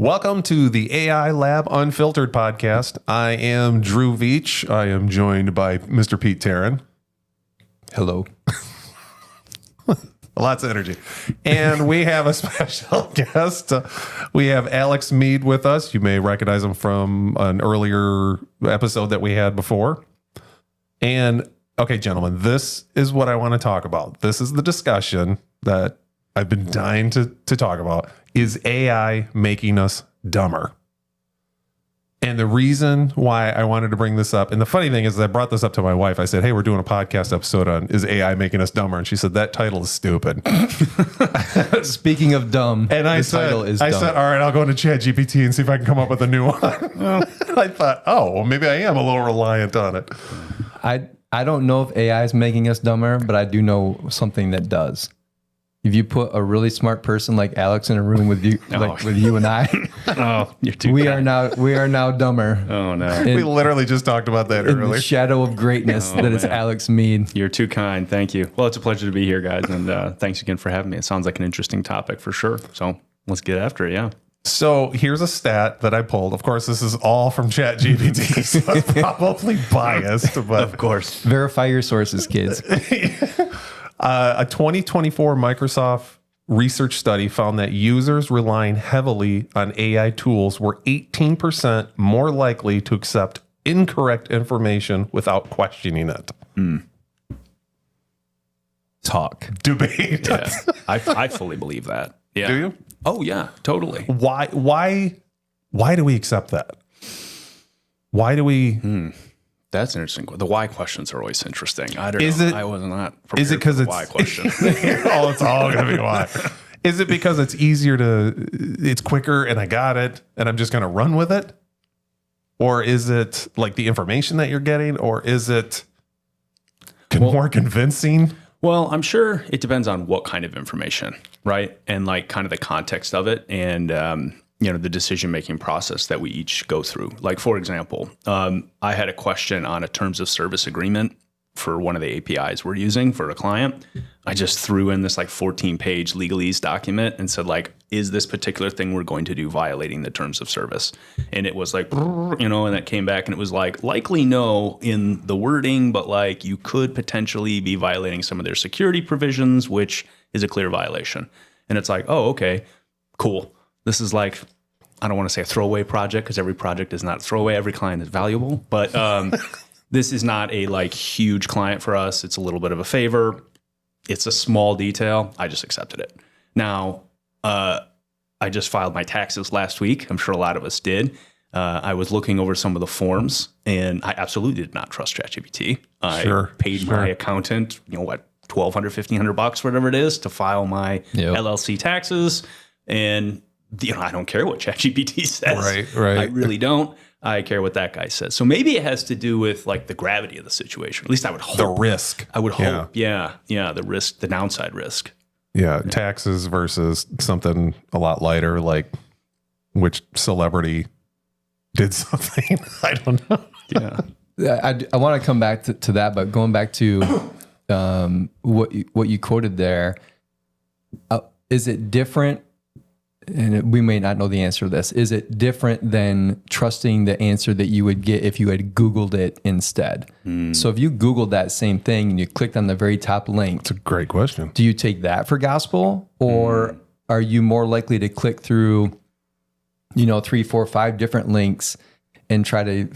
Welcome to the AI Lab Unfiltered podcast. I am Drew Veach. I am joined by Mr. Pete Tarrin. Hello. Lots of energy. And we have a special guest. We have Alex Mead with us. You may recognize him from an earlier episode that we had before. And okay, gentlemen, this is what I want to talk about. This is the discussion that I've been dying to talk about. Is AI making us dumber? And the reason why I wanted to bring this up, and the funny thing is I brought this up to my wife. I said, hey, we're doing a podcast episode on is AI making us dumber? And she said, that title is stupid. Speaking of dumb, and I said, all right, I'll go into ChatGPT and see if I can come up with a new one. I thought, oh, well, maybe I am a little reliant on it. I don't know if AI is making us dumber, but I do know something that does. If you put a really smart person like Alex in a room with you, with you and I, you're too we kind. are now dumber. Oh no, we literally just talked about that in earlier. the shadow of greatness that is Alex Mead. You're too kind. Thank you. Well, it's a pleasure to be here, guys, and thanks again for having me. It sounds like an interesting topic for sure. So let's get after it. Yeah. So here's a stat that I pulled. Of course, this is all from ChatGPT, so it's probably biased, but Of course. Verify your sources, kids. A 2024 Microsoft research study found that users relying heavily on AI tools were 18% more likely to accept incorrect information without questioning it. Talk. Debate. Yeah. I fully believe that. Yeah. Do you? Oh yeah, totally. Why do we accept that? Why do we? That's an interesting. The why questions are always interesting. I don't Is know. it- I was not prepared Is it because for it's the why question. oh, it's all gonna be why? Is it because it's easier it's quicker and I got it and I'm just gonna run with it? Or is it like the information that you're getting? Or is it more convincing? Well, I'm sure it depends on what kind of information, right? And like kind of the context of it and, the decision-making process that we each go through. Like, for example, I had a question on a terms of service agreement for one of the APIs we're using for a client. I just threw in this like 14-page legalese document and said like, is this particular thing we're going to do violating the terms of service? And it was like, and it came back and it was like, likely no in the wording, but like you could potentially be violating some of their security provisions, which is a clear violation. And it's like, oh, okay, cool. This is like, I don't want to say a throwaway project because every project is not a throwaway. Every client is valuable, but this is not a like huge client for us. It's a little bit of a favor. It's a small detail. I just accepted it. Now, I just filed my taxes last week. I'm sure a lot of us did. I was looking over some of the forms and I absolutely did not trust ChatGPT. I paid my accountant, $1,200, $1,500, whatever it is to file my LLC taxes. And I don't care what ChatGPT says. Right. I really don't. I care what that guy says. So maybe it has to do with like the gravity of the situation. At least I would hope. The risk. I would hope. Yeah. The risk, the downside risk. Yeah. Taxes versus something a lot lighter, like which celebrity did something. I don't know. Yeah. I want to come back to that, but going back to what you quoted there, is it different? And we may not know the answer to this. Is it different than trusting the answer that you would get if you had Googled it instead? So if you Googled that same thing and you clicked on the very top link, It's a great question. do you take that for gospel, or are you more likely to click through, 3, 4, 5 different links and try to,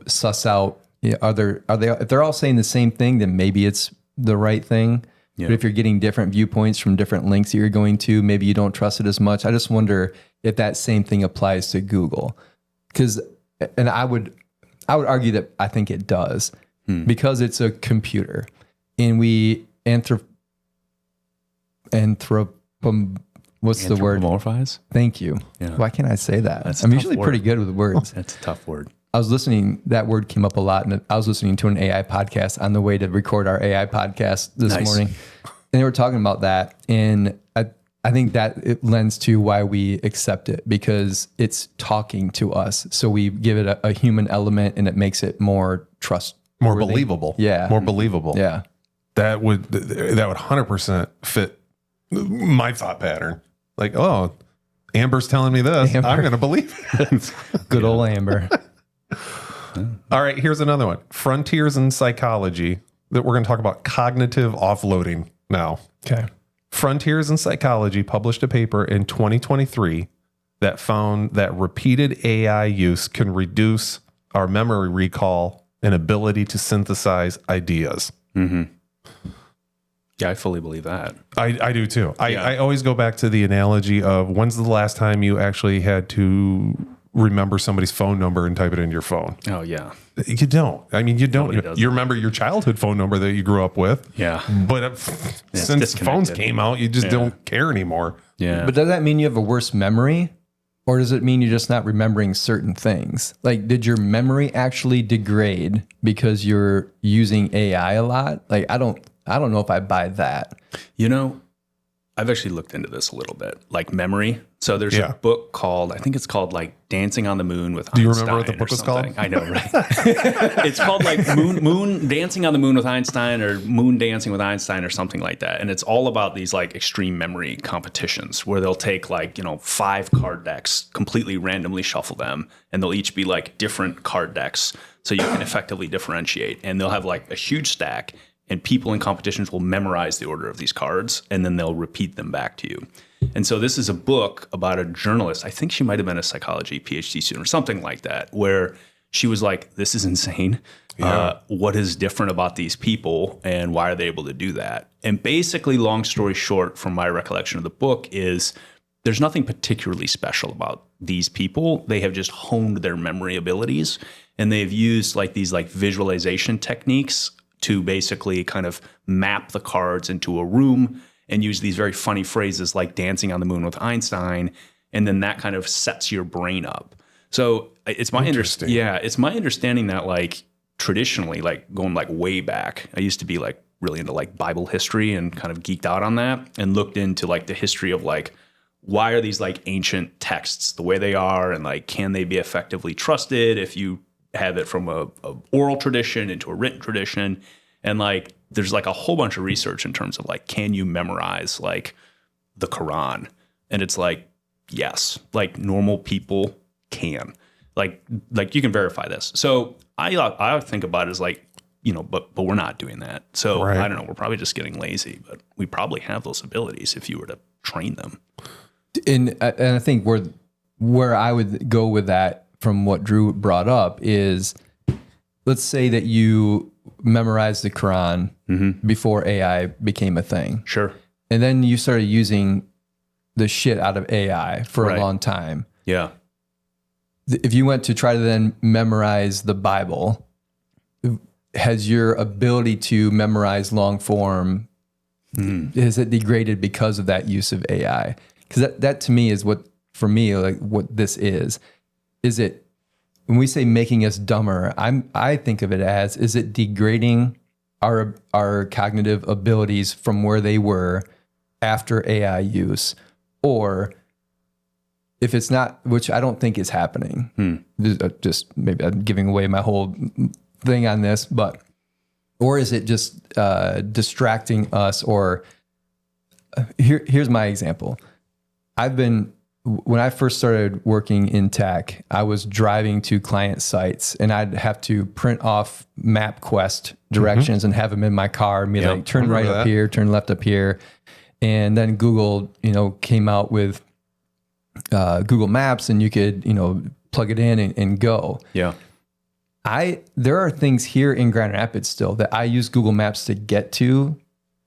suss out, are they, if they're all saying the same thing, then maybe it's the right thing. Yeah. But if you're getting different viewpoints from different links that you're going to, maybe you don't trust it as much. I just wonder if that same thing applies to Google. And I would argue that I think it does because it's a computer and we what's the word? Anthropomorphize? Thank you. Yeah. Why can't I say that? That's a I'm tough usually word. pretty good with words. That's a tough word. I was listening, that word came up a lot, and I was listening to an AI podcast on the way to record our AI podcast this morning. And they were talking about that. And I think that it lends to why we accept it, because it's talking to us. So we give it a human element and it makes it more More believable. Yeah. More believable. Yeah. That would 100% fit my thought pattern. Like, oh, Amber's telling me this. Amber. I'm going to believe it. Good old Amber. All right, here's another one. Frontiers in Psychology. That we're going to talk about cognitive offloading now. Okay. Frontiers in Psychology published a paper in 2023 that found that repeated AI use can reduce our memory recall and ability to synthesize ideas. Yeah, I fully believe that. I do too. I always go back to the analogy of when's the last time you actually had to remember somebody's phone number and type it into your phone? Oh, yeah. You don't. I mean, you don't. Nobody does You remember your childhood phone number that you grew up with. Yeah. But since disconnected. phones came out, you just don't care anymore. Yeah. But does that mean you have a worse memory? Or does it mean you're just not remembering certain things? Like, did your memory actually degrade because you're using AI a lot? Like, I don't know if I buy that. You know, I've actually looked into this a little bit, like memory. So there's a book called, I think it's called like Dancing on the Moon with Einstein. Do you remember what the book is called? I know, right? It's called like Moon Dancing on the Moon with Einstein, or Moon Dancing with Einstein, or something like that. And it's all about these like extreme memory competitions where they'll take like, 5 card decks, completely randomly shuffle them, and they'll each be like different card decks. So you can effectively differentiate, and they'll have like a huge stack, and people in competitions will memorize the order of these cards, and then they'll repeat them back to you. And so this is a book about a journalist. I think she might have been a psychology PhD student or something like that, where she was like, this is insane. What is different about these people, and why are they able to do that? And basically, long story short, from my recollection of the book, is there's nothing particularly special about these people. They have just honed their memory abilities, and they've used like these like visualization techniques to basically kind of map the cards into a room and use these very funny phrases like dancing on the moon with Einstein. And then that kind of sets your brain up. So it's my it's my understanding that like traditionally, like going like way back, I used to be like really into like Bible history and kind of geeked out on that, and looked into like the history of like, why are these like ancient texts the way they are? And like, can they be effectively trusted if you have it from a oral tradition into a written tradition? And like, there's like a whole bunch of research in terms of like, can you memorize like the Quran? And it's like, yes, like normal people can. Like you can verify this. So I think about it as like, but we're not doing that. So Right. I don't know. We're probably just getting lazy, but we probably have those abilities if you were to train them. And I think where I would go with that, from what Drew brought up, is let's say that you memorized the Quran before AI became a thing. Sure. And then you started using the shit out of AI for a long time. Yeah. If you went to try to then memorize the Bible, has your ability to memorize long form, has it degraded because of that use of AI? Because that to me is what, for me, like what this is it, when we say making us dumber, I think of it as, is it degrading our cognitive abilities from where they were after AI use? Or if it's not, which I don't think is happening, just maybe I'm giving away my whole thing on this, or is it just distracting us? Or here's my example. When I first started working in tech, I was driving to client sites, and I'd have to print off MapQuest directions and have them in my car and be like, turn right up here, turn left up here. And then Google, came out with Google Maps, and you could, plug it in and go. Yeah. There are things here in Grand Rapids still that I use Google Maps to get to,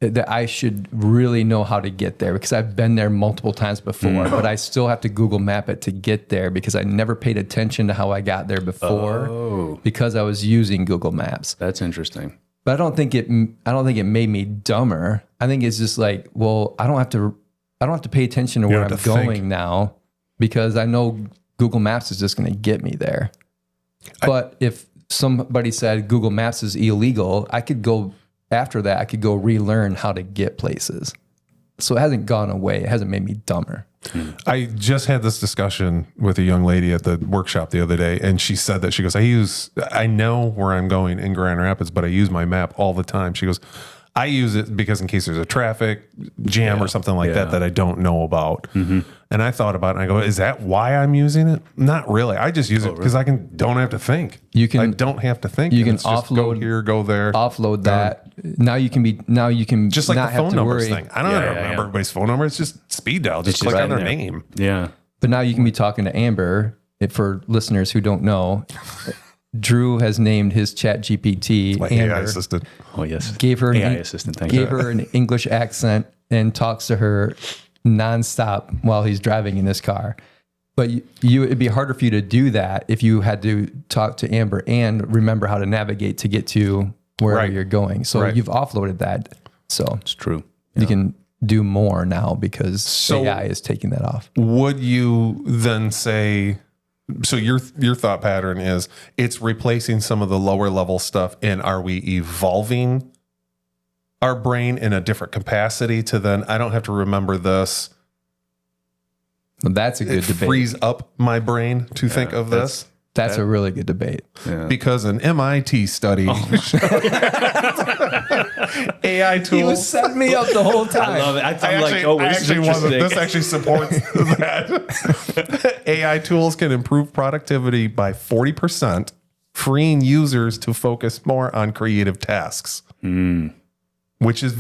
that I should really know how to get there, because I've been there multiple times before, but I still have to Google map it to get there because I never paid attention to how I got there before because I was using Google Maps. That's interesting. But I don't think it made me dumber. I think it's just like, well, I don't have to pay attention to where I'm going now, because I know Google Maps is just going to get me there. But if somebody said Google Maps is illegal, after that, I could go relearn how to get places. So it hasn't gone away. It hasn't made me dumber. I just had this discussion with a young lady at the workshop the other day, and she said that, she goes, I know where I'm going in Grand Rapids, but I use my map all the time. She goes, I use it because in case there's a traffic jam or something like that I don't know about. And I thought about it and I go, is that why I'm using it? Not really. I just use it because I don't have to think. I don't have to think. You can It's just go here, go there. Offload that. Now you can Just like not the phone have to numbers worry. thing. I don't have to remember everybody's phone number. It's just speed dial. Just click on their name. Yeah. But now you can be talking to Amber. For listeners who don't know, Drew has named his Chat GPT My Amber. AI assistant. Oh, yes. Gave her AI assistant. Thank you. gave her an English accent and talks to her nonstop while he's driving in his car. But it'd be harder for you to do that if you had to talk to Amber and remember how to navigate to get to wherever you're going. So you've offloaded that. So It's true. you can do more now because AI is taking that off. Would you then say, so your thought pattern is it's replacing some of the lower level stuff, and are we evolving our brain in a different capacity to then I don't have to remember this? Well, that's a good It debate. frees up my brain to think of this. That's a really good debate. Because an MIT study AI tools. He was setting me up the whole time. I love it. I'm like, oh, this is interesting. This actually supports that. AI tools can improve productivity by 40%, freeing users to focus more on creative tasks. Which is,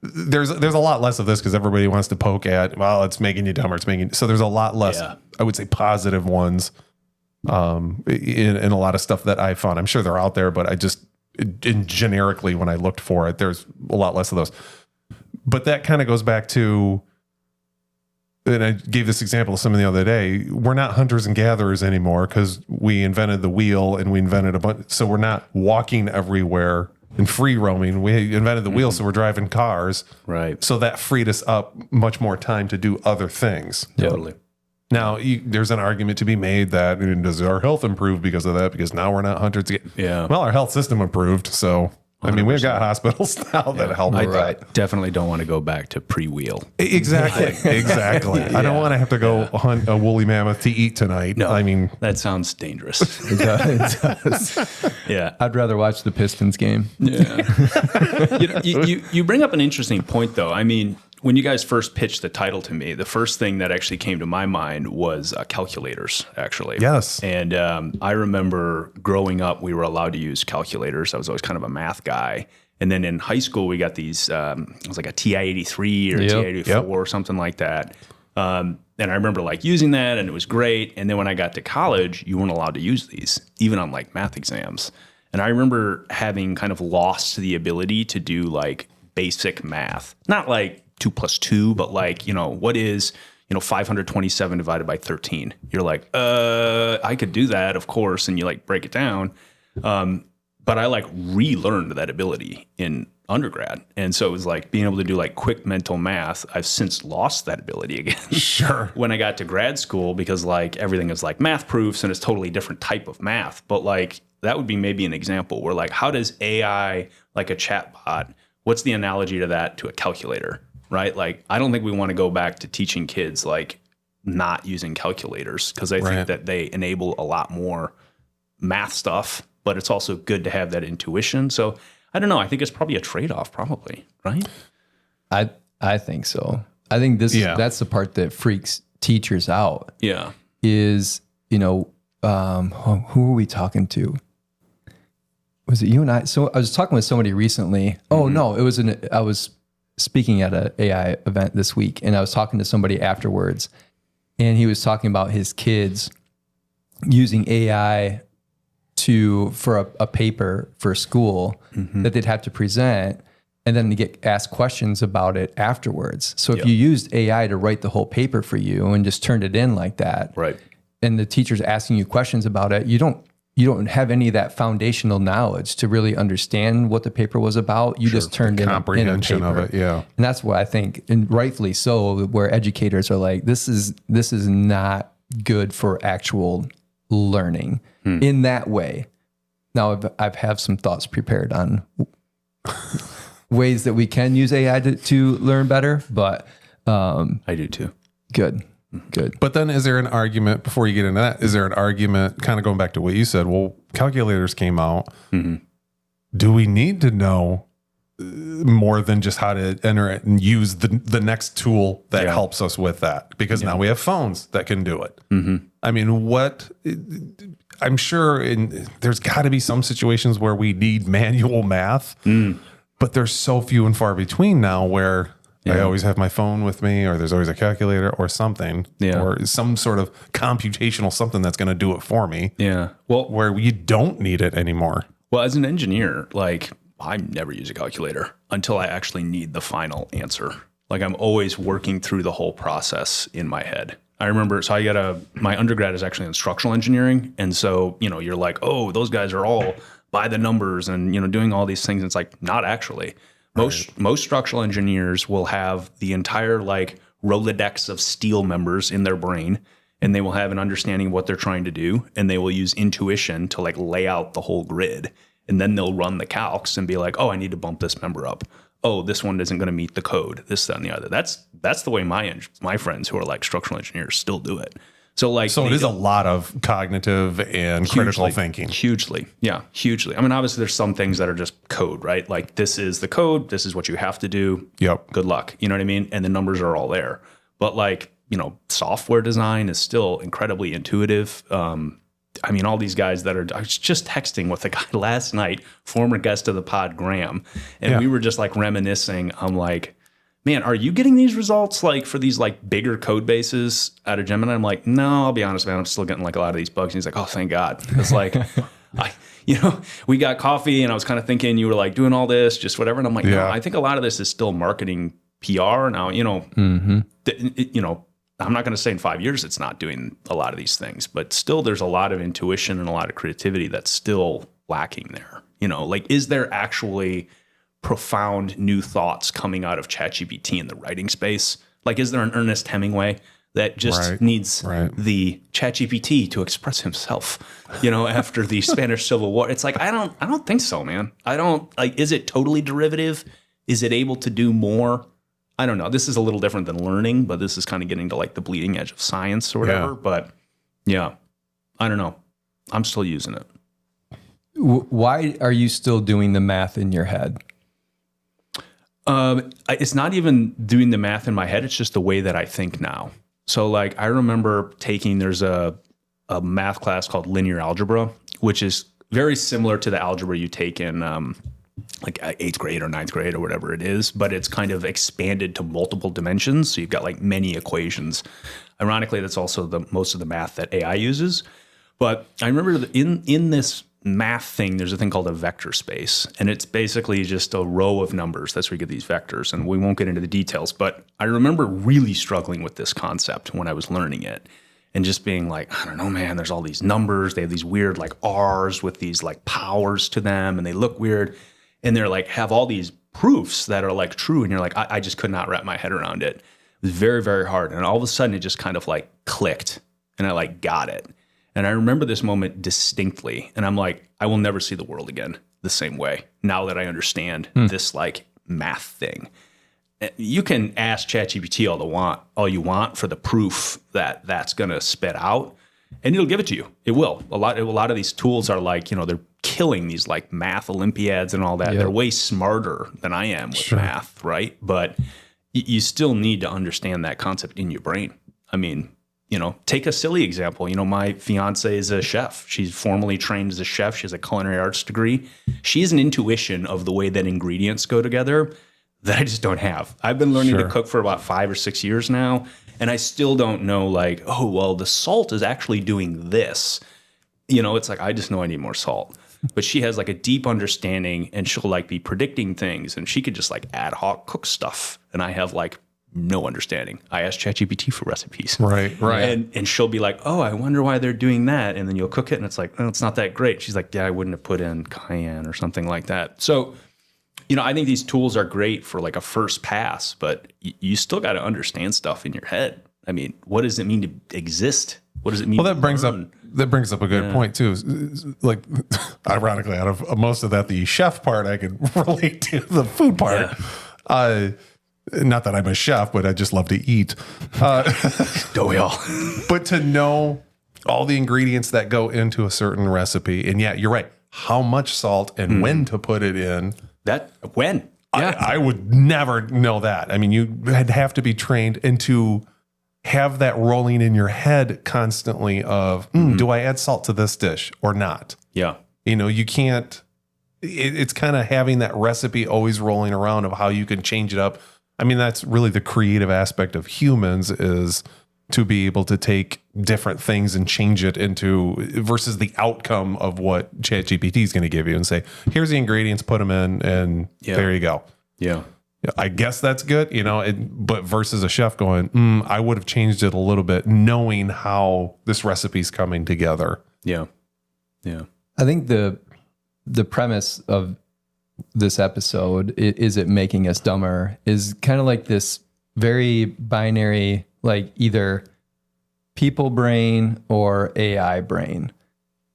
there's a lot less of this because everybody wants to poke at, well, it's making you dumber. So there's a lot less, I would say, positive ones in a lot of stuff that I found. I'm sure they're out there, but generically, when I looked for it, there's a lot less of those. But that kind of goes back to, and I gave this example to someone the other day, we're not hunters and gatherers anymore because we invented the wheel and we invented a bunch. So we're not walking everywhere and free roaming. We invented the wheel, so we're driving cars. Right. So that freed us up much more time to do other things. Totally. Now, there's an argument to be made that does our health improve because of that? Because now we're not hunters. Yeah. Well, our health system improved. So, I mean, we've got hospitals now that help with that. Definitely don't want to go back to pre-wheel. Exactly. Exactly. I don't want to have to go hunt a woolly mammoth to eat tonight. No, I mean, that sounds dangerous. It does. Yeah. I'd rather watch the Pistons game. Yeah. you bring up an interesting point, though. I mean, when you guys first pitched the title to me, the first thing that actually came to my mind was calculators, actually. Yes. And I remember growing up, we were allowed to use calculators. I was always kind of a math guy. And then in high school, we got these, it was like a TI-83 or a TI-84 or something like that. And I remember like using that and it was great. And then when I got to college, you weren't allowed to use these, even on like math exams. And I remember having kind of lost the ability to do like basic math, not like 2 + 2, but like, what is, 527 divided by 13? You're like, I could do that, of course. And you like break it down. But I like relearned that ability in undergrad. And so it was like being able to do like quick mental math. I've since lost that ability again. Sure. When I got to grad school, because like everything is like math proofs and it's totally different type of math. But like that would be maybe an example where like, how does AI, like a chatbot, what's the analogy to that to a calculator, right? Like, I don't think we want to go back to teaching kids like not using calculators because I think that they enable a lot more math stuff, but it's also good to have that intuition. So I don't know. I think it's probably a trade-off, probably, right? I think so. I think that's the part that freaks teachers out. Yeah. Is, who are we talking to? Was it you and I? So I was talking with somebody recently. Oh no, I was speaking at an AI event this week, and I was talking to somebody afterwards, and he was talking about his kids using AI for a paper for school that they'd have to present, and then to get asked questions about it afterwards. So if you used AI to write the whole paper for you and just turned it in like that, right, and the teacher's asking you questions about it, you don't have any of that foundational knowledge to really understand what the paper was about. You just turned in comprehension a paper. of it, yeah. And that's what I think, and rightfully so, where educators are like, this is not good for actual learning in that way. Now, I've have some thoughts prepared on ways that we can use AI to learn better, but I do too. Good. But then is there an argument, before you get into that, is there an argument, kind of going back to what you said, well, calculators came out. Do we need to know more than just how to enter it and use the next tool that helps us with that, because now we have phones that can do it. I mean, I'm sure there's got to be some situations where we need manual math, but there's so few and far between now where I always have my phone with me, or there's always a calculator or something, or some sort of computational something that's going to do it for me. Yeah. Well, where you don't need it anymore. Well, as an engineer, like I never use a calculator until I actually need the final answer. Like I'm always working through the whole process in my head. I remember, so my undergrad is actually in structural engineering. And so, you're like, oh, those guys are all by the numbers and, doing all these things. It's like, not actually. Most structural engineers will have the entire like Rolodex of steel members in their brain, and they will have an understanding of what they're trying to do. And they will use intuition to like lay out the whole grid. And then they'll run the calcs and be like, oh, I need to bump this member up. Oh, this one isn't going to meet the code, this, that, and the other. That's the way my friends who are like structural engineers still do it. So it is a lot of cognitive and critical thinking. Hugely. Yeah, hugely. I mean, obviously there's some things that are just code, right? Like this is the code. This is what you have to do. Yep. Good luck. You know what I mean? And the numbers are all there. But software design is still incredibly intuitive. I mean, all these guys I was just texting with a guy last night, former guest of the pod, Graham, and we were just like reminiscing. I'm like, man, are you getting these results like for these like bigger code bases out of Gemini? I'm like, no, I'll be honest, man, I'm still getting like a lot of these bugs. And he's like, oh, thank God. It's like, we got coffee and I was kind of thinking you were like doing all this, just whatever. And I'm like, no, I think a lot of this is still marketing PR now, I'm not going to say in 5 years it's not doing a lot of these things, but still there's a lot of intuition and a lot of creativity that's still lacking there. Is there actually profound new thoughts coming out of ChatGPT in the writing space? Like, is there an Ernest Hemingway that just needs the ChatGPT to express himself, after the Spanish Civil War? It's like, I don't think so, man. Is it totally derivative? Is it able to do more? I don't know. This is a little different than learning, but this is kind of getting to like the bleeding edge of science or whatever. Yeah. But I don't know. I'm still using it. Why are you still doing the math in your head? It's not even doing the math in my head. It's just the way that I think now. So like, I remember there's a math class called linear algebra, which is very similar to the algebra you take in, like 8th grade or 9th grade or whatever it is, but it's kind of expanded to multiple dimensions. So you've got like many equations. Ironically, that's also most of the math that AI uses. But I remember in this math thing, there's a thing called a vector space, and it's basically just a row of numbers. That's where you get these vectors, and we won't get into the details, but I remember really struggling with this concept when I was learning it. And just being like, I don't know, man, there's all these numbers. They have these weird like R's with these like powers to them, and they look weird. And they're like, have all these proofs that are like true. And you're like, I just could not wrap my head around it. It was very, very hard. And all of a sudden it just kind of like clicked and I like got it. And I remember this moment distinctly. And I'm like, I will never see the world again the same way now that I understand this like math thing. You can ask ChatGPT all you want for the proof that that's going to spit out, and it'll give it to you. It will. A lot of these tools are like, they're killing these like math Olympiads and all that. Yep. They're way smarter than I am with math, right? But you still need to understand that concept in your brain. I mean, take a silly example. My fiance is a chef. She's formally trained as a chef. She has a culinary arts degree. She has an intuition of the way that ingredients go together that I just don't have. I've been learning to cook for about 5 or 6 years now, and I still don't know like, oh, well, the salt is actually doing this. It's like, I just know I need more salt. But she has like a deep understanding, and she'll like be predicting things, and she could just like ad hoc cook stuff. And I have like no understanding. I ask ChatGPT for recipes. Right. And she'll be like, oh, I wonder why they're doing that. And then you'll cook it, and it's like, oh, it's not that great. She's like, yeah, I wouldn't have put in cayenne or something like that. So, I think these tools are great for like a first pass, but you still got to understand stuff in your head. I mean, what does it mean to exist? What does it mean? Well, that brings up a good point too. Like, ironically, out of most of that, the chef part I can relate to. The food part, not that I'm a chef, but I just love to eat. Don't we all? But to know all the ingredients that go into a certain recipe, and yeah, you're right. How much salt and when to put it in. When? I would never know that. I mean, you'd have to be trained and to have that rolling in your head constantly of, do I add salt to this dish or not? Yeah. You know, you can't, it's kind of having that recipe always rolling around of how you can change it up. I mean, that's really the creative aspect of humans, is to be able to take different things and change it into versus the outcome of what ChatGPT is going to give you and say, here's the ingredients, put them in, and there you go. Yeah. I guess that's good, you know, but versus a chef going, I would have changed it a little bit knowing how this recipe's coming together. Yeah. Yeah. I think the premise of this episode, is it making us dumber, is kind of like this very binary, like either people brain or AI brain.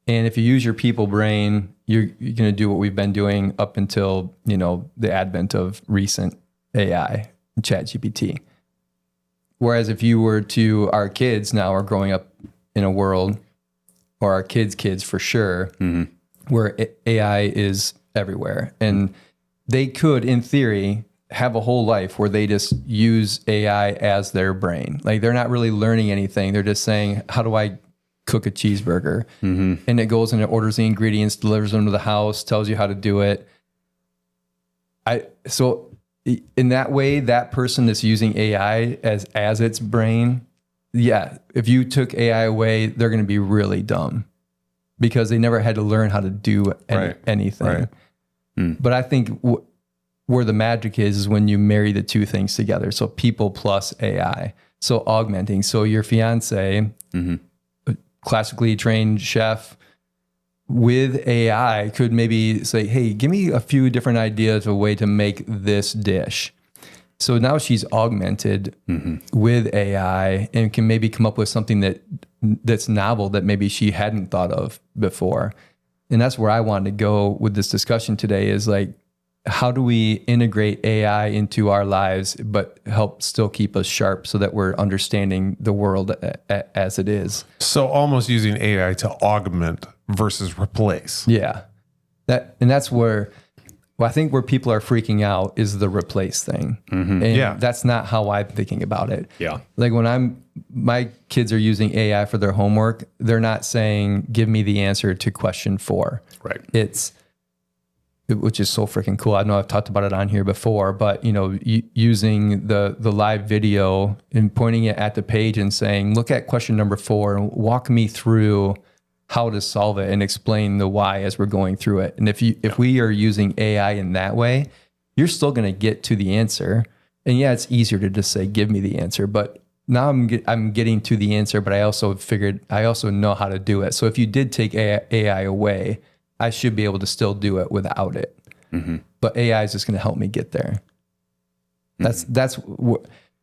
And if you use your people brain, you're going to do what we've been doing up until, you know, the advent of recent AI, ChatGPT. Whereas if you were to, our kids now are growing up in a world, or our kids for sure, where AI is everywhere. And they could, in theory, have a whole life where they just use AI as their brain. Like they're not really learning anything. They're just saying, how do I cook a cheeseburger? And it goes and it orders the ingredients, delivers them to the house, tells you how to do it. So in that way, that person that's using AI as its brain, yeah, if you took AI away, they're going to be really dumb because they never had to learn how to do anything. Right. But I think where the magic is when you marry the two things together. So people plus AI. So augmenting. So your fiance, classically trained chef with AI, could maybe say, hey, give me a few different ideas of a way to make this dish. So now she's augmented with AI and can maybe come up with something that's novel that maybe she hadn't thought of before. And that's where I wanted to go with this discussion today, is like, how do we integrate AI into our lives, but help still keep us sharp so that we're understanding the world as it is? So almost using AI to augment versus replace. Yeah. That's where, I think where people are freaking out is the replace thing. And that's not how I'm thinking about it. Yeah. Like when my kids are using AI for their homework, they're not saying, give me the answer to question 4. Right. Which is so freaking cool. I know I've talked about it on here before, but you know, using the live video and pointing it at the page and saying, look at question number 4 and walk me through how to solve it and explain the why as we're going through it. And if we are using AI in that way, you're still going to get to the answer. And yeah, it's easier to just say, give me the answer, but now I'm getting to the answer, but I also know how to do it. So if you did take AI away, I should be able to still do it without it. But AI is just going to help me get there. That's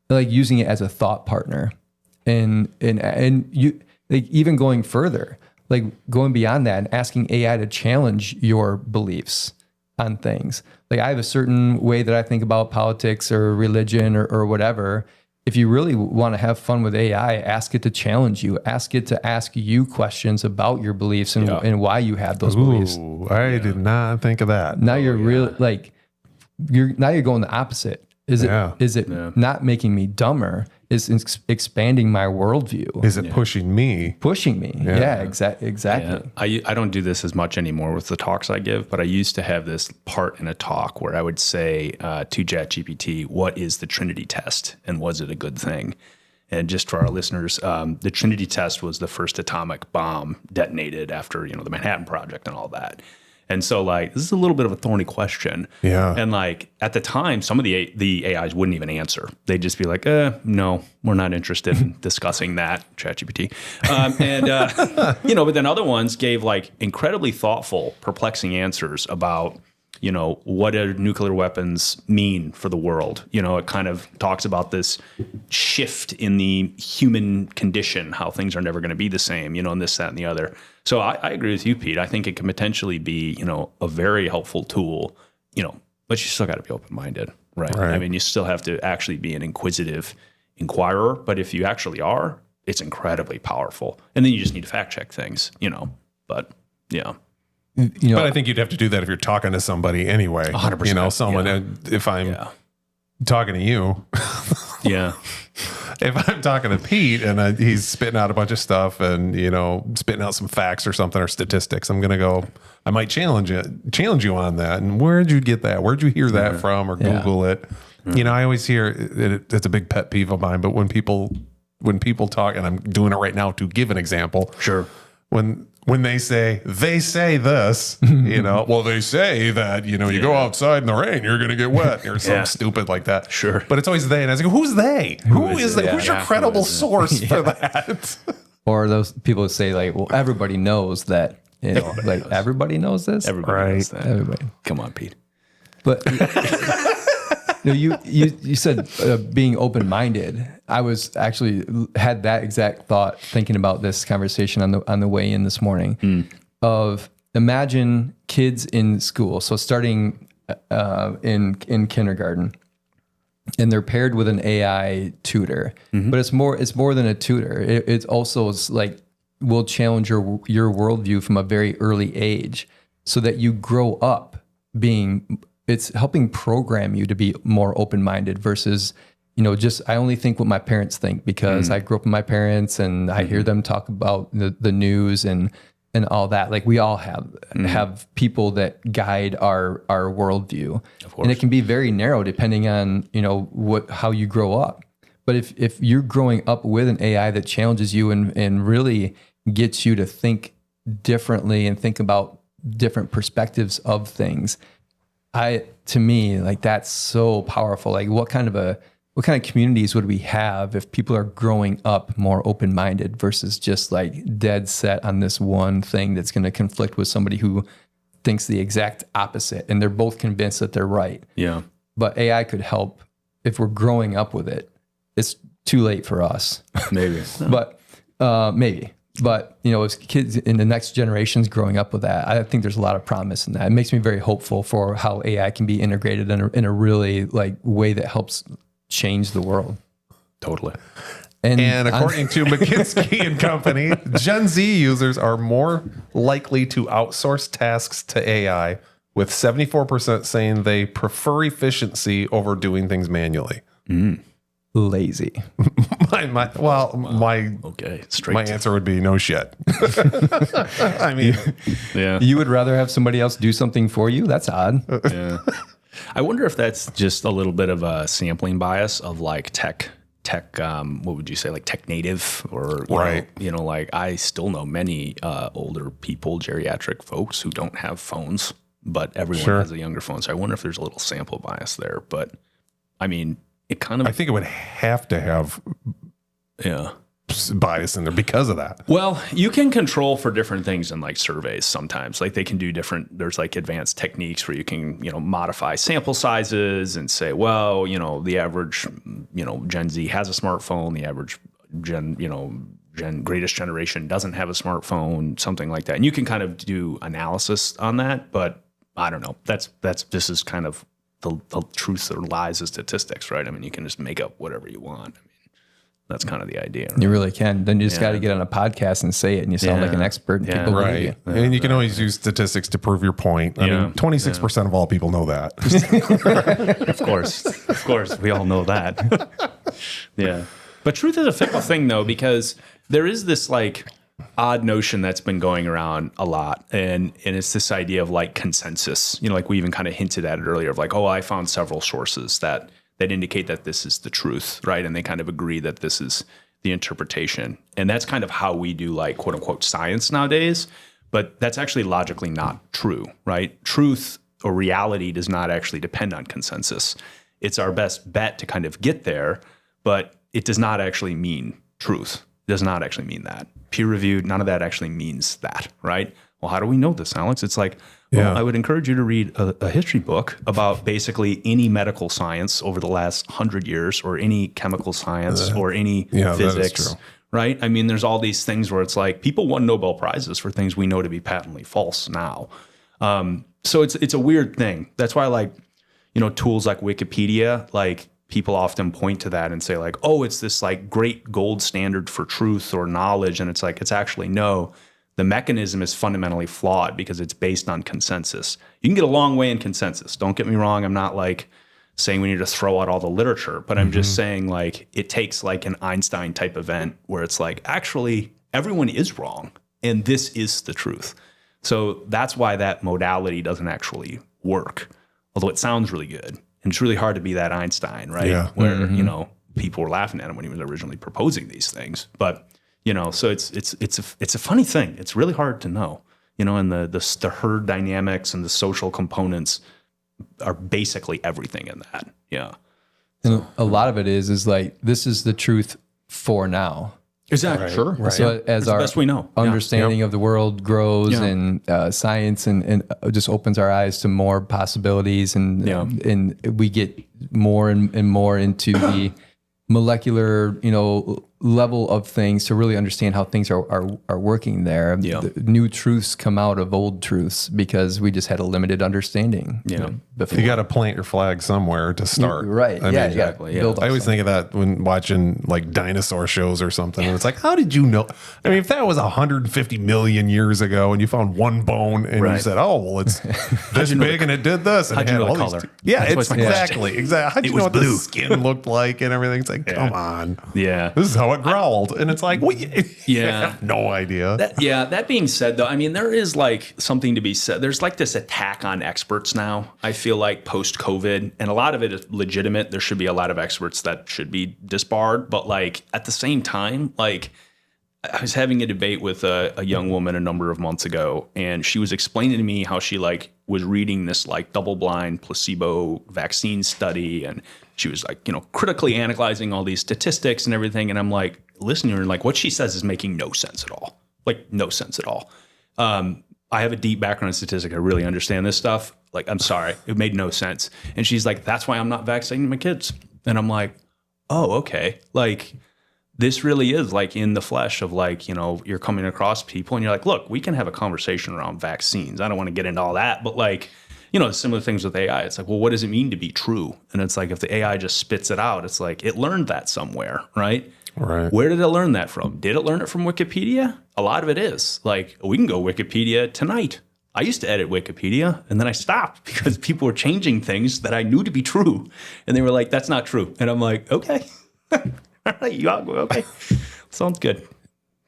like using it as a thought partner, and you, like, even going further, like going beyond that and asking AI to challenge your beliefs on things. Like I have a certain way that I think about politics or religion or whatever. If you really want to have fun with AI, ask it to challenge you. Ask it to ask you questions about your beliefs and why you have those beliefs. I did not think of that. Now you're you're going the opposite. Is it not making me dumber? Is expanding my worldview? Is it pushing me? Pushing me. Yeah, exactly. Yeah. I don't do this as much anymore with the talks I give, but I used to have this part in a talk where I would say to ChatGPT, what is the Trinity test and was it a good thing? And just for our listeners, the Trinity test was the first atomic bomb detonated after, the Manhattan Project and all that. And so, like, this is a little bit of a thorny question. Yeah. And, like, at the time, some of the AIs wouldn't even answer. They'd just be like, no, we're not interested in discussing that, ChatGPT. But then other ones gave, like, incredibly thoughtful, perplexing answers about, what do nuclear weapons mean for the world? It kind of talks about this shift in the human condition, how things are never going to be the same, and this, that, and the other. So I agree with you, Pete. I think it can potentially be, a very helpful tool, but you still got to be open-minded, right? I mean, you still have to actually be an inquisitive inquirer, but if you actually are, it's incredibly powerful. And then you just need to fact check things, but yeah. you know, But I think you'd have to do that if you're talking to somebody anyway. 100%, You know, someone, if I'm talking to you, Yeah. if I'm talking to Pete and he's spitting out a bunch of stuff and, you know, spitting out some facts or something or statistics, I'm going to go, I might challenge you on that. And where'd you get that? Where'd you hear that from? Or Google it. You know, I always hear it's a big pet peeve of mine, but when people talk, and I'm doing it right now to give an example. Sure. When they say this, you know, well, they say that, you know, you go outside in the rain, you're going to get wet or something stupid like that. Sure. But it's always they. And I was like, who's they? Who is that? it? Who's your Yeah, credible who is it? source for that? or those people who say like, well, everybody knows that, you know, like everybody knows this. Everybody knows that. Everybody. Come on, Pete. But no, you said being open-minded. I was actually had that exact thought thinking about this conversation on the way in this morning. Of imagine kids in school, so starting in kindergarten, and they're paired with an AI tutor. But it's more than a tutor. It's also like will challenge your worldview from a very early age, so that you grow up being. It's helping program you to be more open-minded versus, you know, just I only think what my parents think because I grew up with my parents and I hear them talk about the news and all that. Like we all have people that guide our worldview, of course. And it can be very narrow depending on, you know, how you grow up. But if you're growing up with an AI that challenges you and really gets you to think differently and think about different perspectives of things, to me, like that's so powerful. Like what kind of communities would we have if people are growing up more open-minded versus just like dead set on this one thing that's going to conflict with somebody who thinks the exact opposite and they're both convinced that they're right. Yeah. But AI could help if we're growing up with it. It's too late for us. Maybe. But maybe. But, you know, as kids in the next generations growing up with that, I think there's a lot of promise in that. It makes me very hopeful for how AI can be integrated in a really like way that helps change the world. Totally. And according to McKinsey and Company, Gen Z users are more likely to outsource tasks to AI, with 74% saying they prefer efficiency over doing things manually. Lazy. My answer would be no shit. I mean, Yeah. You would rather have somebody else do something for you? That's odd. Yeah. I wonder if that's just a little bit of a sampling bias of like tech, what would you say, like tech native or, you know, like I still know many older people, geriatric folks who don't have phones, but everyone has a younger phone. So I wonder if there's a little sample bias there, but I mean, it kind of, I think it would have to have bias in there because of that. Well, you can control for different things in like surveys sometimes. Like they can do there's like advanced techniques where you can, you know, modify sample sizes and say, well, you know, the average, you know, Gen Z has a smartphone, the average greatest generation doesn't have a smartphone, something like that. And you can kind of do analysis on that, but I don't know. This is kind of the truth or lies of statistics, right? I mean, you can just make up whatever you want. I mean, that's kind of the idea. Right? You really can. Then you just got to get on a podcast and say it, and you sound like an expert. And people believe you. And you can always use statistics to prove your point. I mean, 26% of all people know that. Of course, we all know that. Yeah, but truth is a fickle thing, though, because there is this like odd notion that's been going around a lot, and it's this idea of like consensus. You know, like we even kind of hinted at it earlier of like, oh, I found several sources that indicate that this is the truth, right? And they kind of agree that this is the interpretation. And that's kind of how we do like quote unquote science nowadays, but that's actually logically not true, right? Truth or reality does not actually depend on consensus. It's our best bet to kind of get there, but it does not actually mean truth. It does not actually mean that. Peer reviewed, none of that actually means that, right? Well, how do we know this, Alex? It's like, well, I would encourage you to read a history book about basically any medical science over the last 100 years or any chemical science or any physics, right? I mean, there's all these things where it's like people won Nobel Prizes for things we know to be patently false now. So it's a weird thing. That's why like, you know, tools like Wikipedia, like people often point to that and say like, oh, it's this like great gold standard for truth or knowledge. And it's like, it's actually no. The mechanism is fundamentally flawed because it's based on consensus. You can get a long way in consensus. Don't get me wrong. I'm not like saying we need to throw out all the literature, but I'm just saying like it takes like an Einstein type event where it's like, actually, everyone is wrong and this is the truth. So that's why that modality doesn't actually work, although it sounds really good. And it's really hard to be that Einstein, right? Yeah. Where, you know, people were laughing at him when he was originally proposing these things. But, you know, so it's a funny thing. It's really hard to know, you know, and the herd dynamics and the social components are basically everything in that. Yeah. And a lot of it is like, this is the truth for now. Exactly. Sure. Right. So as our best we know. understanding of the world grows Yeah. and science and just opens our eyes to more possibilities and we get more and more into the molecular, you know, level of things to really understand how things are working there. Yeah. The new truths come out of old truths because we just had a limited understanding. Yeah. You know, before. You got to plant your flag somewhere to start. Right. I mean, Exactly. yeah. Build I always think of that when watching like dinosaur shows or something. And it's like, how did you know? I mean, if that was 150 million years ago and you found one bone and you Right. said, oh, well, it's this big and it did this. And how'd it you had know the all these color? Yeah, That's it's always my exactly. How'd It you was know what blue. the skin looked like and everything? It's like, come on. Yeah. This is how it growled. And it's like, Yeah. I have no idea. That being said, though, I mean, there is like something to be said. There's like this attack on experts now, I feel like post COVID, and a lot of it is legitimate. There should be a lot of experts that should be disbarred. But like at the same time, like I was having a debate with a young woman a number of months ago, and she was explaining to me how she like was reading this like double-blind placebo vaccine study, and she was like, you know, critically analyzing all these statistics and everything. And I'm like, listening to her, and like what she says is making no sense at all. Like no sense at all. I have a deep background in statistics. I really understand this stuff. Like, I'm sorry, it made no sense. And she's like, that's why I'm not vaccinating my kids. And I'm like, oh, okay. Like, this really is like in the flesh of like, you know, you're coming across people and you're like, look, we can have a conversation around vaccines. I don't want to get into all that, but like, you know, similar things with AI. It's like, well, what does it mean to be true? And it's like, if the AI just spits it out, it's like, it learned that somewhere, right? Right. Where did it learn that from? Did it learn it from Wikipedia? A lot of it is. Like, we can go Wikipedia tonight. I used to edit Wikipedia, and then I stopped because people were changing things that I knew to be true. And they were like, that's not true. And I'm like, okay. All right, you all go, okay. Sounds good.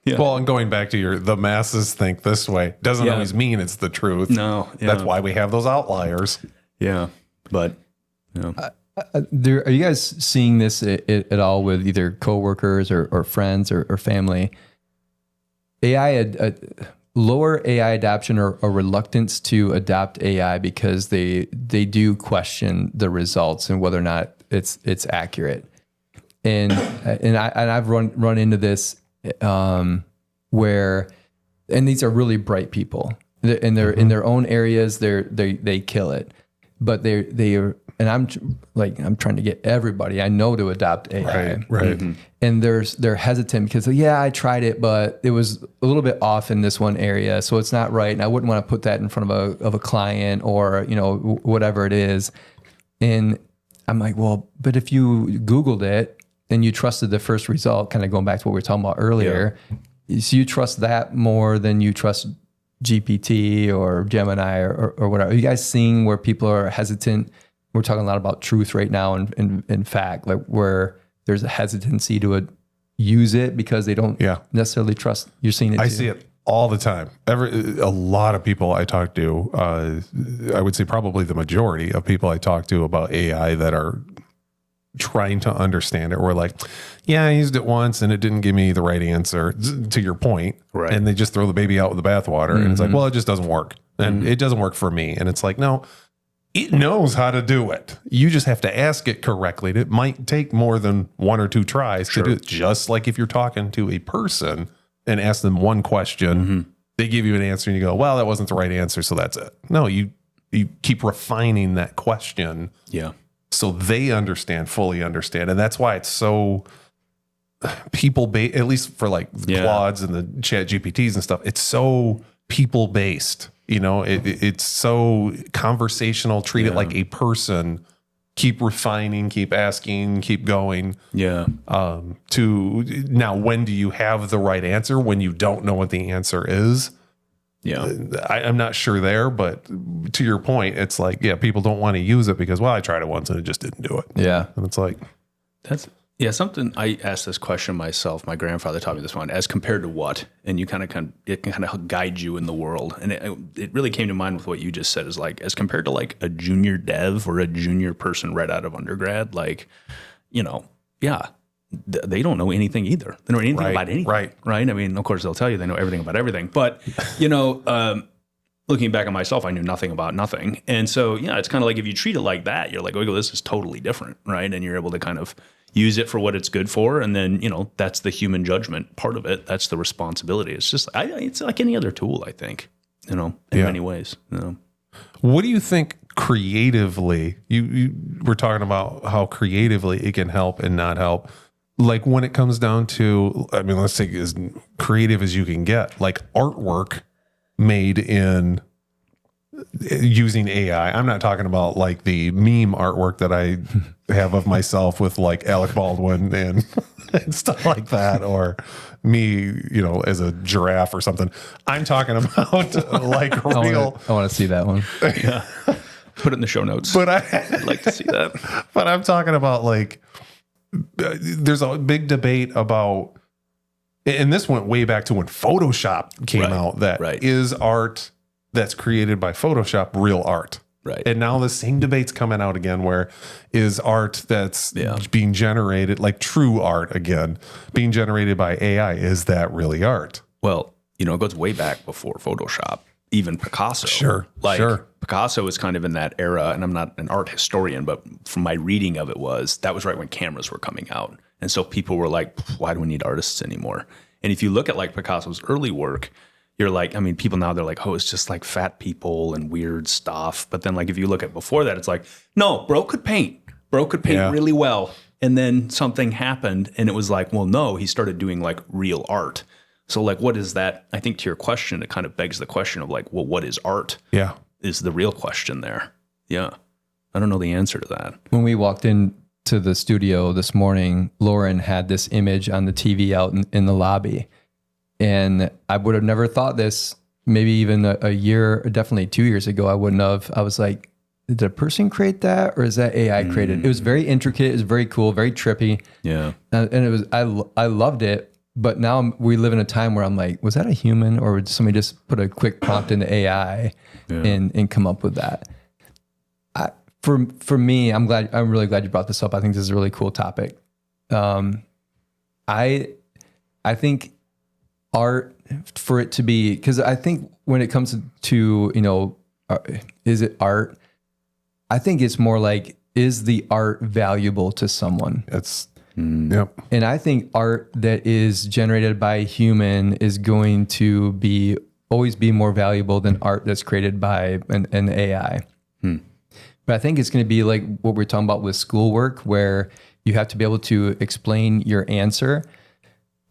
Yeah. Well, and going back to the masses think this way doesn't Yeah. always mean it's the truth. No. Yeah. That's why we have those outliers. Yeah. But, you know. Are you guys seeing this at all with either coworkers or friends or family? Lower AI adoption or reluctance to adopt AI because they do question the results and whether or not it's accurate. And I've run into this where, and these are really bright people in their own areas. They kill it, but they are. And I'm trying to get everybody I know to adopt AI. Right. Mm-hmm. And they're hesitant because, yeah, I tried it, but it was a little bit off in this one area, so it's not right. And I wouldn't want to put that in front of a client or, you know, whatever it is. And I'm like, well, but if you Googled it and you trusted the first result, kind of going back to what we were talking about earlier, so you trust that more than you trust GPT or Gemini or whatever. Are you guys seeing where people are hesitant? We're talking a lot about truth right now, and in fact, like where there's a hesitancy to use it because they don't necessarily trust. You're seeing it. I too. see it all the time. A lot of people I talk to, I would say probably the majority of people I talk to about AI that are trying to understand it. We're like, yeah, I used it once and it didn't give me the right answer, to your point. Right. And they just throw the baby out with the bathwater. And it's like, well, it just doesn't work. And it doesn't work for me. And it's like, no, it knows how to do it. You just have to ask it correctly. It might take more than one or two tries to do it. Just like if you're talking to a person and ask them one question, they give you an answer and you go, well, that wasn't the right answer, so that's it. No, you keep refining that question. Yeah. So they fully understand. And that's why it's so people-based, at least for like the Claudes and the Chat GPTs and stuff, it's so people-based. You know, it's so conversational, treat it like a person, keep refining, keep asking, keep going. Yeah. To now, when do you have the right answer? When you don't know what the answer is. Yeah. I'm not sure there, but to your point, it's like, yeah, people don't want to use it because, well, I tried it once and it just didn't do it. Yeah. And it's like, something I asked this question myself. My grandfather taught me this one, as compared to what? And you it can kind of guide you in the world. And it really came to mind with what you just said, is like, as compared to like a junior dev or a junior person right out of undergrad, like, they don't know anything either. They don't know anything about anything. Right. I mean, of course, they'll tell you they know everything about everything. But, looking back at myself, I knew nothing about nothing. And so, it's kind of like if you treat it like that, you're like, oh, this is totally different, right? And you're able to kind of use it for what it's good for. And then, that's the human judgment part of it. That's the responsibility. It's just, it's like any other tool, I think, in many ways. What do you think creatively, you were talking about how creatively it can help and not help? Like when it comes down to, I mean, let's take as creative as you can get, like artwork made in using AI. I'm not talking about like the meme artwork that I have of myself with like Alec Baldwin and stuff like that, or me, as a giraffe or something. I'm talking about like real. I want to see that one. Yeah. Put it in the show notes. But I'd like to see that. But I'm talking about like, there's a big debate about, and this went way back to when Photoshop came out, that is art that's created by Photoshop real art? Right. And now the same debate's coming out again, where is art that's being generated, like true art again, being generated by AI, is that really art? Well, it goes way back before Photoshop, even Picasso. Sure. Picasso was kind of in that era, and I'm not an art historian, but from my reading of it that was right when cameras were coming out. And so people were like, why do we need artists anymore? And if you look at like Picasso's early work, you're like, I mean, people now, they're like, oh, it's just like fat people and weird stuff. But then like, if you look at before that, it's like, no, bro could paint really well. And then something happened and it was like, well, no, he started doing like real art. So like, what is that? I think to your question, it kind of begs the question of like, well, what is art? Yeah. Is the real question there. Yeah. I don't know the answer to that. When we walked into the studio this morning, Lauren had this image on the TV out in the lobby. And I would have never thought this, maybe even a year, or definitely 2 years ago, I wouldn't have. I was like, did a person create that, or is that AI created? It was very intricate. It was very cool, very trippy. Yeah. And it was, I loved it. But now we live in a time where I'm like, was that a human, or did somebody just put a quick prompt into AI and come up with that? For me, I'm really glad you brought this up. I think this is a really cool topic. I think art, for it to be, because I think when it comes to is it art? I think it's more like, is the art valuable to someone? Yep. And I think art that is generated by a human is going to always be more valuable than art that's created by an AI. But I think it's going to be like what we're talking about with schoolwork, where you have to be able to explain your answer.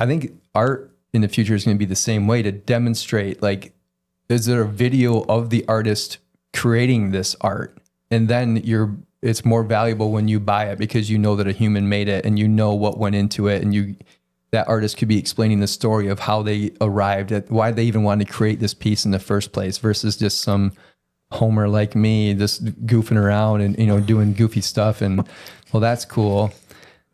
I think art in the future is going to be the same way, to demonstrate, like, is there a video of the artist creating this art? And then it's more valuable when you buy it, because you know that a human made it and you know what went into it, and that artist could be explaining the story of how they arrived at why they even wanted to create this piece in the first place, versus just some Homer like me just goofing around and doing goofy stuff. And well, that's cool.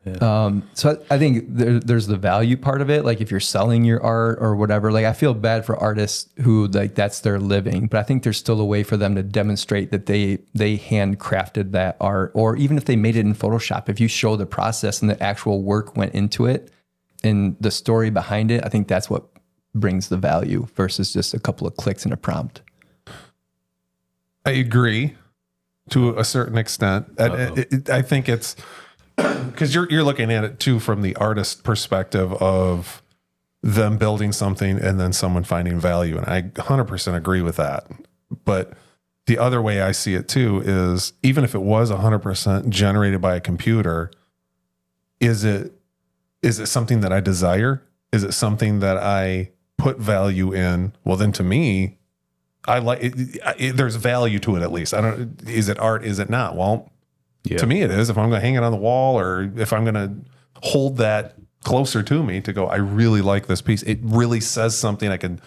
Yeah. So I think there's the value part of it. Like if you're selling your art or whatever, like I feel bad for artists who like that's their living, but I think there's still a way for them to demonstrate that they handcrafted that art, or even if they made it in Photoshop, if you show the process and the actual work went into it and the story behind it, I think that's what brings the value versus just a couple of clicks and a prompt. I agree to a certain extent. I think it's, because you're looking at it too from the artist perspective of them building something and then someone finding value. And I 100% agree with that. But the other way I see it too is, even if it was 100% generated by a computer, is it something that I desire? Is it something that I put value in? Well, then to me, I like it, there's value to it at least. Is it art? Is it not? Well, to me it is. If I'm going to hang it on the wall, or if I'm going to hold that closer to me to go, I really like this piece. It really says something. I can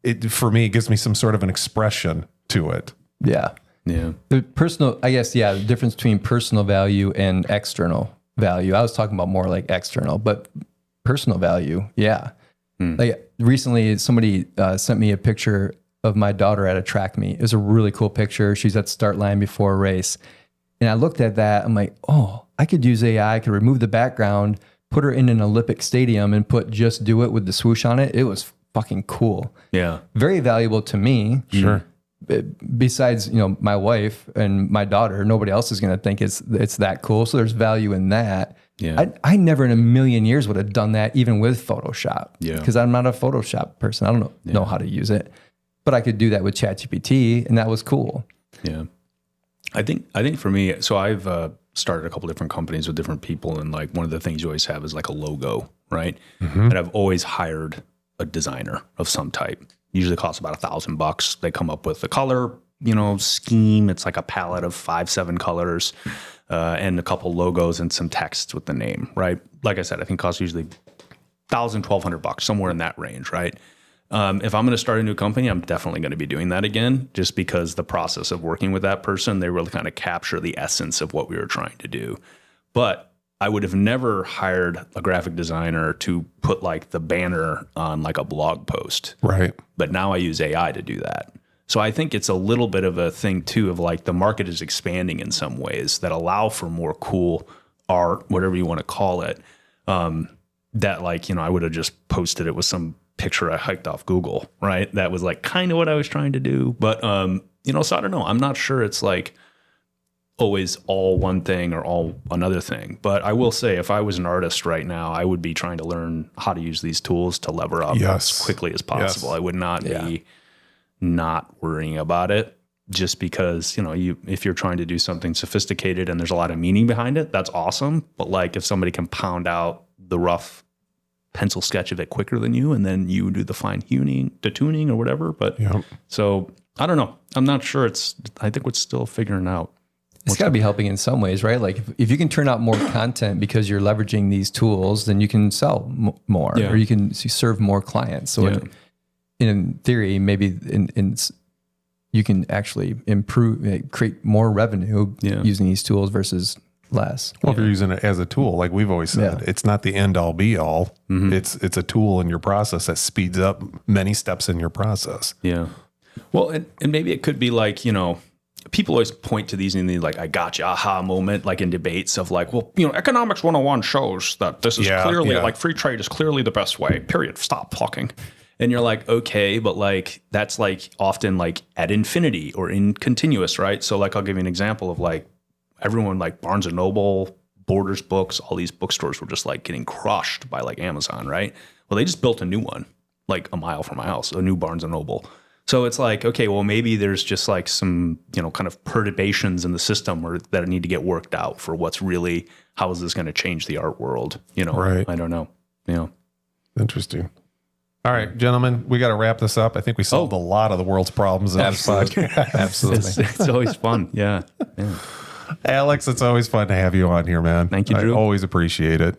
it for me, it gives me some sort of an expression to it. Yeah. Yeah. The personal, I guess, yeah, the difference between personal value and external value. I was talking about more like external, but personal value, yeah. Like recently, somebody sent me a picture of my daughter at a track meet. It was a really cool picture. She's at the start line before a race. And I looked at that. I'm like, oh, I could use AI. I could remove the background, put her in an Olympic stadium and put "just do it" with the swoosh on it. It was fucking cool. Yeah. Very valuable to me. Sure. Besides, my wife and my daughter, nobody else is going to think it's that cool. So there's value in that. Yeah. I never in a million years would have done that even with Photoshop. Yeah. Because I'm not a Photoshop person. I don't know how to use it. But I could do that with ChatGPT, and that was cool. Yeah. I think for me, so I've started a couple different companies with different people, and like one of the things you always have is like a logo, right? And I've always hired a designer of some type. Usually costs about $1,000. They come up with the color, scheme. It's like a palette of 5-7 colors, and a couple logos and some text with the name, right? Like I said, I think it costs usually $1,000-$1,200, somewhere in that range, right? If I'm going to start a new company, I'm definitely going to be doing that again, just because the process of working with that person, they really kind of capture the essence of what we were trying to do. But I would have never hired a graphic designer to put like the banner on like a blog post. Right. But now I use AI to do that. So I think it's a little bit of a thing too of like the market is expanding in some ways that allow for more cool art, whatever you want to call it. That like, I would have just posted it with some picture I hiked off Google, right? That was like kind of what I was trying to do. But, so I don't know. I'm not sure it's like always all one thing or all another thing. But I will say if I was an artist right now, I would be trying to learn how to use these tools to lever up as quickly as possible. Yes. I would not be not worrying about it just because, if you're trying to do something sophisticated and there's a lot of meaning behind it, that's awesome. But like if somebody can pound out the rough pencil sketch of it quicker than you, and then you do the fine tuning or whatever. But so I don't know. I'm not sure. I think we're still figuring out. It's got to be helping in some ways, right? Like if you can turn out more content because you're leveraging these tools, then you can sell more or you can serve more clients. So in theory, maybe you can actually improve, create more revenue using these tools versus less. Well, if you're using it as a tool, like we've always said, it's not the end all be all. It's a tool in your process that speeds up many steps in your process. Yeah. Well, and maybe it could be like, people always point to these in the like, I gotcha, aha moment, like in debates of like, well, economics 101 shows that this is clearly like free trade is clearly the best way, period. Stop talking. And you're like, okay, but like, that's like often like at infinity or in continuous, right? So like, I'll give you an example of like, everyone like Barnes & Noble, Borders Books, all these bookstores were just like getting crushed by like Amazon, right? Well, they just built a new one, like a mile from my house, a new Barnes & Noble. So it's like, okay, well, maybe there's just like some, kind of perturbations in the system or that need to get worked out for what's really, how is this going to change the art world? Right. I don't know. Interesting. All right, gentlemen, we got to wrap this up. I think we solved a lot of the world's problems in this podcast. Absolutely. It's always fun. Yeah. Alex, it's always fun to have you on here, man. Thank you, Drew. I always appreciate it.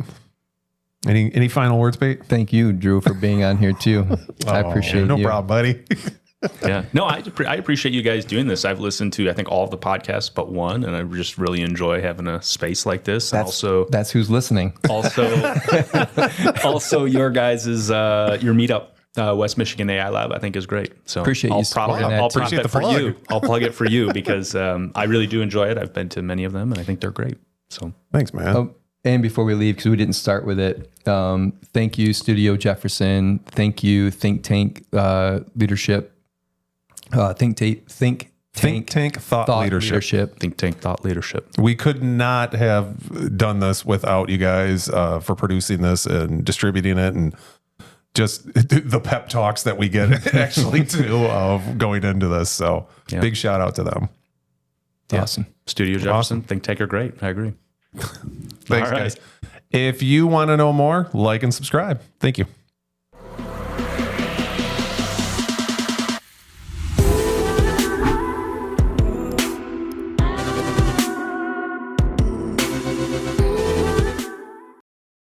Any final words, Pete? Thank you, Drew, for being on here too. I appreciate no you. problem, buddy. Yeah. No, I appreciate you guys doing this. I've listened to, I think, all of the podcasts but one, and I just really enjoy having a space like this. That's who's listening. Also your guys' your meetup, West Michigan AI Lab, I think is great. So Appreciate you I'll supporting that. I'll Appreciate plug it the for plug. you. I'll plug it for you because I really do enjoy it. I've been to many of them, and I think they're great. So Thanks, man. Oh, and before we leave, because we didn't start with it, thank you, Studio Jefferson. Thank you, Think Tank Leadership. Think Tank Thought Leadership. Think Tank Thought Leadership. We could not have done this without you guys for producing this and distributing it, and just the pep talks that we get actually too of going into this. So big shout out to them. Awesome. Studio Jefferson, Think Tank are great. I agree. Thanks, guys. If you want to know more, like and subscribe. Thank you.